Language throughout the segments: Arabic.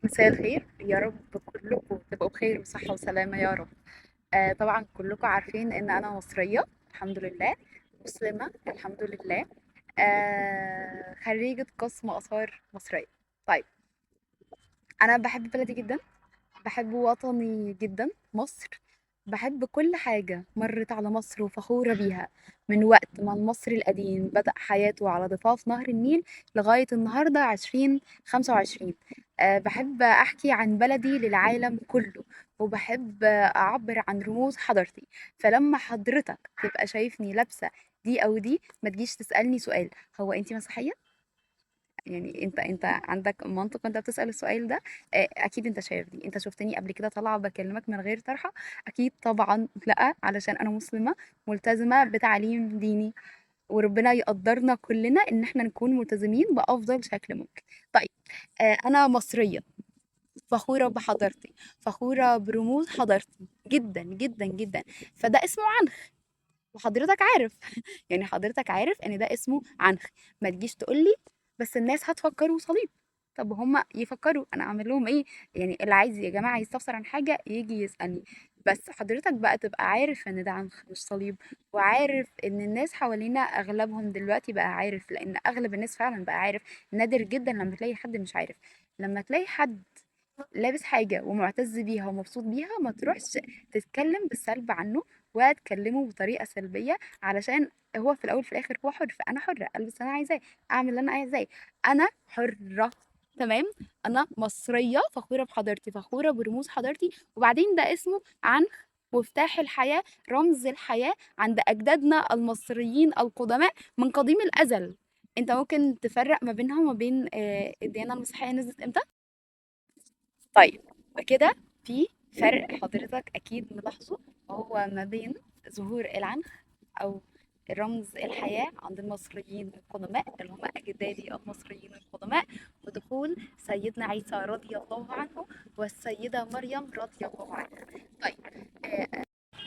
مساء الخير يا رب، كلكم تبقوا بخير وصحة وسلامة يا رب. طبعا كلكم عارفين ان انا مصرية الحمد لله، مسلمة الحمد لله، خريجة قسم آثار مصرية. طيب، انا بحب بلدي جدا، بحب وطني جدا مصر، بحب كل حاجة مرت على مصر وفخورة بيها، من وقت ما المصري القديم بدأ حياته على ضفاف نهر النيل لغاية النهاردة 2025. بحب أحكي عن بلدي للعالم كله، وبحب أعبر عن رموز حضارتي. فلما حضرتك تبقى شايفني لابسة دي أو دي، ما تجيش تسألني سؤال: هو أنتي مسيحية؟ يعني انت عندك منطق وانت بتسأل السؤال ده. اكيد انت شايف دي، انت شفتني قبل كده طالعه بكلمك من غير طرحه؟ اكيد طبعا لا، علشان انا مسلمه ملتزمه بتعليم ديني، وربنا يقدرنا كلنا ان احنا نكون ملتزمين بافضل شكل ممكن. طيب، انا مصريه، فخوره بحضارتي، فخوره برموز حضارتي جدا جدا جدا. فده اسمه عنخ، وحضرتك عارف يعني حضرتك عارف ان ده اسمه عنخ. ما تجيش تقول لي بس الناس هتفكروا صليب. طب هما يفكروا، انا اعمل لهم ايه؟ يعني اللي عايز يا جماعه يستفسر عن حاجه يجي يسالني، بس حضرتك بقى تبقى عارف ان ده عنخ مش صليب، وعارف ان الناس حوالينا اغلبهم دلوقتي بقى عارف، لان اغلب الناس فعلا بقى عارف. نادر جدا لما تلاقي حد مش عارف. لما تلاقي حد لابس حاجة ومعتز بيها ومبسوط بيها، ما تروحش تتكلم بالسلب عنه ولا تكلمه بطريقة سلبية، علشان هو في الأول في الآخر هو حر. فأنا حرة ألبس اللي أنا عايزاه، أعمل اللي أنا عايزاه، أنا حرة. تمام. أنا مصرية فخورة بحضارتي، فخورة برموز حضارتي. وبعدين ده اسمه عنخ، مفتاح الحياة، رمز الحياة عند أجدادنا المصريين القدماء من قديم الأزل. انت ممكن تفرق ما بينها وما بين الديانة المسيحية نزلت امتى؟ طيب، كده في فرق حضرتك أكيد ملاحظه، وهو ما بين ظهور العنخ أو رمز الحياة عند المصريين القدماء اللي هم أجدادي المصريين القدماء، ودخول سيدنا عيسى رضي الله عنه والسيدة مريم رضي الله عنها. طيب،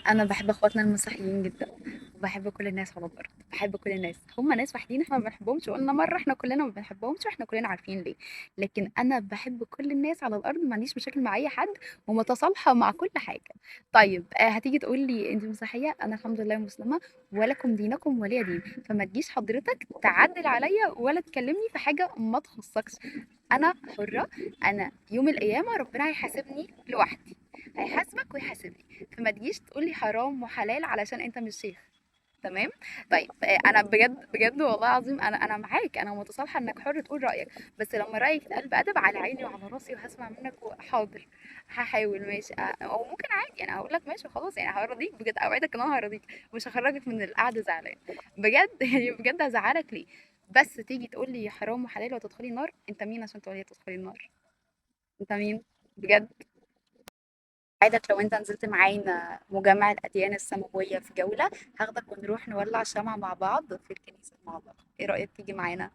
انا بحب اخواتنا المسيحيين جدا، وبحب كل الناس على الارض، بحب كل الناس. هم ناس وحيدين احنا ما بنحبهمش، وقلنا مره احنا كلنا ما بنحبهمش واحنا كلنا عارفين ليه. لكن انا بحب كل الناس على الارض، ما عنديش مشاكل مع اي حد، ومتصالحه مع كل حاجه. طيب، هتيجي تقول لي انت مسيحيه؟ انا الحمد لله مسلمه، ولكم دينكم ولي دين. فما تجيش حضرتك تعدل عليا ولا تكلمني في حاجه ما تخصكش. انا حره، انا يوم القيامه ربنا هيحاسبني لوحدي، هيحاسبك ويحاسبني. فما تجيش تقولي حرام وحلال علشان انت مش شيخ. تمام. طيب، انا بجد بجد والله العظيم انا معاك، انا متصالحه انك حر تقول رايك، بس لما رايك يتقال بادب على عيني وعلى راسي وهسمع منك حاضر. هحاول ماشي، او ممكن عادي يعني هقول لك ماشي خلاص، يعني هرضيك بجد، اوعدك ان انا هرضيك، مش هخرجك من القعده زعلان بجد يعني بجد هزعلك ليه؟ بس تيجي تقول لي حرام وحلال وتدخلي النار؟ انت مين عشان تقولي تدخلي النار؟ انت مين بجد؟ عايزك لو انت نزلت معانا مجمع الأديان السماوية في جولة، هاخدك ونروح نولع شمعة مع بعض في الكنيسة مع بعض. ايه رأيك تيجي معانا؟